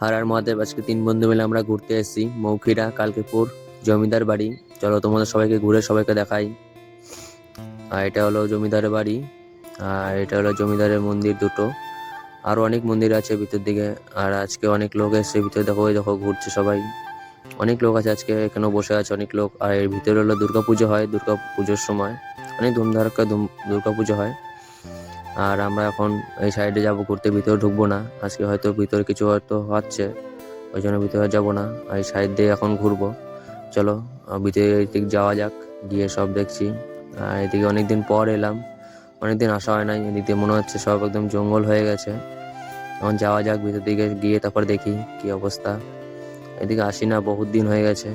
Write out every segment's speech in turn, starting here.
আর মহাদেব আজকে 3 বন্ধু মিলে আমরা ঘুরতে এসেছি মৌখিরা কালকেপুর জমিদার বাড়ি। চলো তোমাদের সবাইকে ঘুরে সবাইকে দেখাই। আর এটা হলো জমিদারের বাড়ি, আর এটা হলো জমিদারের মন্দির দুটো। আরো অনেক মন্দির আছে ভিতর দিকে। আর আজকে অনেক লোক এসেছে ভিতরে, দেখো ওই দেখো ঘুরছে সবাই। অনেক লোক আছে আজকে, এখানেও বসে আছে অনেক লোক। আর এর ভিতরে হলো দুর্গাপুজো হয়, দুর্গাপুজোর সময় অনেক ধুমধারাক্কা দুর্গাপুজো হয়। আর আমরা এখন এই সাইডে যাব ঘুরতে, ভিতরে ঢুকবো না আজকে, হয়তো ভিতরে কিছু হয়তো হচ্ছে, ওই জন্য ভিতরে যাবো না। আর এই সাইড দিয়ে এখন ঘুরবো। চলো ভিতরে দিকে যাওয়া যাক, গিয়ে সব দেখছি। আর এদিকে অনেকদিন পর এলাম, অনেকদিন আসা হয় নাই। এদিকে মনে হচ্ছে সব একদম জঙ্গল হয়ে গেছে। এখন যাওয়া যাক ভিতর দিকে, গিয়ে তারপর দেখি কি অবস্থা। এদিকে আসি না, বহুত দিন হয়ে গেছে।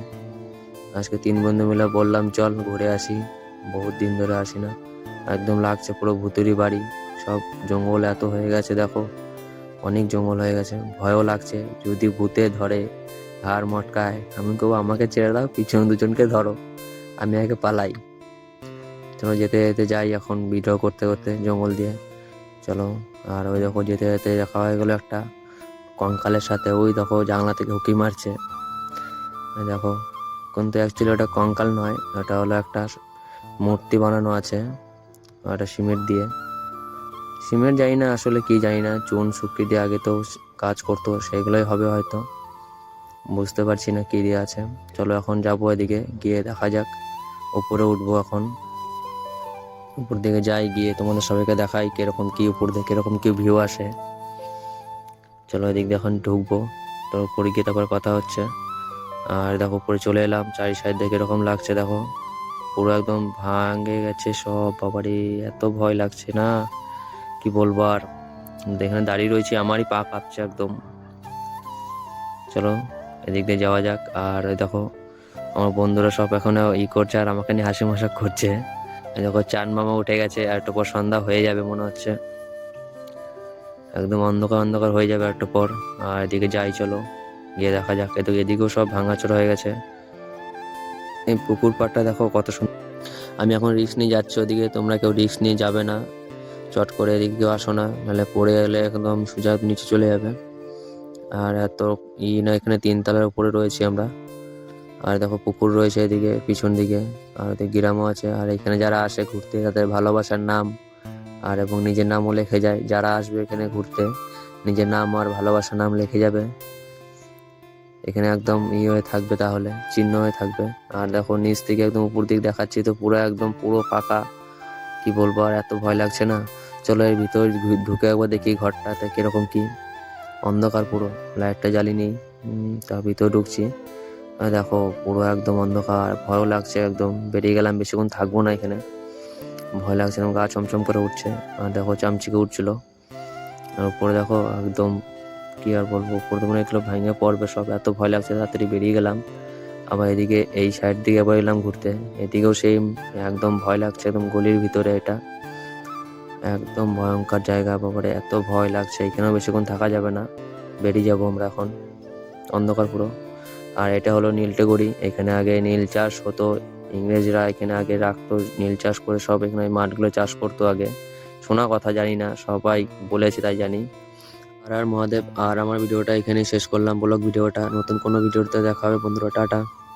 আজকে 3 বন্ধু মিলে বললাম চল ঘুরে আসি, বহুত দিন ধরে আসি না। একদম লাগছে পুরো ভুতুড়ি বাড়ি, সব জঙ্গল এত হয়ে গেছে দেখো, অনেক জঙ্গল হয়ে গেছে। ভয়ও লাগছে, যদি ভূতে ধরে ঘাড় মটকায়, আমি কেউ আমাকে ছেড়ে দাও, পিছনে দুজনকে ধরো, আমি আগে পালাই। চলো যেতে যেতে যাই এখন, ভিডিও করতে করতে জঙ্গল দিয়ে। চলো। আর ওই দেখো যেতে যেতে দেখা হয়ে গেলো একটা কঙ্কালের সাথে, ওই দেখো জানলা থেকে উঁকি মারছে। এই দেখো, কিন্তু অ্যাকচুয়ালি ওটা কঙ্কাল নয়, ওটা হলো একটা মূর্তি বানানো আছে, ওটা সিমেন্ট জানি না আসলে কি, জানি না, চুন শুকি দিয়ে আগে তো কাজ করতো, সেগুলোই হবে হয়তো, বুঝতে পারছি না কি দিয়ে আছে। চলো এখন যাবো এদিকে, গিয়ে দেখা যাক। উপরে উঠবো এখন, উপর দিকে যাই, গিয়ে তোমাদের সবাইকে দেখাই কিরকম কি উপর দিকে কিরকম কি ভিউ আসে। চলো এদিক দিয়ে এখন ঢুকবো, তো উপরে গিয়ে তারপর কথা হচ্ছে। আর দেখো উপরে চলে এলাম, চারি সাইড দেখে এরকম লাগছে দেখো, পুরো একদম ভাঙে গেছে সব। বাবারে এত ভয় লাগছে না, কি বলবো আর। এখানে দাঁড়িয়ে রয়েছি, আমারই পা কাঁপছে একদম। চলো এদিক দিয়ে যাওয়া যাক। আর ওই দেখো আমার বন্ধুরা সব এখনো করছে, আর আমাকে নিয়ে হাসি মজাক করছে। এই দেখো চাঁদ মামা উঠে গেছে, আর একটু পর সন্ধ্যা হয়ে যাবে মনে হচ্ছে, একদম অন্ধকার অন্ধকার হয়ে যাবে একটু পর। আর এদিকে যাই, চলো গিয়ে দেখা যাক। এদিকেও সব ভাঙাচোরা হয়ে গেছে। এই পুকুর পাড়টা দেখো কত সুন্দর। আমি এখন রিস্ক নিয়ে যাচ্ছি ওদিকে, তোমরা কেউ রিস্ক নিয়ে যাবে না, চট করে এদিক দিয়ে আসো না, নাহলে পড়ে গেলে একদম সোজা নিচে চলে যাবে। আর এত না, এখানে 3 তলার উপরে রয়েছি আমরা। আর দেখো পুকুর রয়েছে এদিকে পিছন দিকে, আর ওদিকে গ্রামও আছে। আর এখানে যারা আসে ঘুরতে, তাদের ভালোবাসার নাম আর এবং নিজের নামও লিখে যায়। যারা আসবে এখানে ঘুরতে, নিজের নাম আর ভালোবাসার নাম লিখে যাবে এখানে, একদম হয়ে থাকবে, তাহলে চিহ্ন হয়ে থাকবে। আর দেখো নিচ থেকে একদম উপর দিক দেখাচ্ছি, তো পুরো একদম পুরো ফাঁকা, কি বলবো আর, এত ভয় লাগছে না। চলো এর ভিতর ঢুকে একবার দেখি ঘরটাতে কিরকম কি। অন্ধকার পুরো, লাইটটা জ্বালিনি। তার ভিতরে ঢুকছি, আর দেখো পুরো একদম অন্ধকার, ভয়ও লাগছে একদম। বেরিয়ে গেলাম, বেশিক্ষণ থাকবো না এখানে, ভয় লাগছে, গা চমচম করে উঠছে। আর দেখো চামচিকে উঠছিল। আর উপরে দেখো একদম, কি আর বলবো, উপরে তো মনে হচ্ছিল ভাঙে পড়বে সব, এত ভয় লাগছে। তাড়াতাড়ি বেরিয়ে গেলাম। আবার এদিকে এই সাইড দিকে আবার এলাম ঘুরতে, এদিকেও সেই একদম ভয় লাগছে, একদম গলির ভিতরে এটা, একদম ভয়ঙ্কর জায়গা। বাবারে এত ভয় লাগছে, এখানেও বেশিক্ষণ থাকা যাবে না, বেরিয়ে যাবো আমরা এখন, অন্ধকার পুরো। আর এটা হলো নীলটেগড়ি, এখানে আগে নীল চাষ হতো, ইংরেজরা এখানে আগে রাখতো নীল চাষ করে, সব এখানে মাঠগুলো চাষ করতো আগে, শোনা কথা, জানি না, সবাই বলেছে তাই জানি। আর মহাদেব, আর আমার ভিডিওটা এখানেই শেষ করলাম, ব্লগ ভিডিওটা। নতুন কোনো ভিডিওতে দেখা হবে বন্ধুরা, টাটা।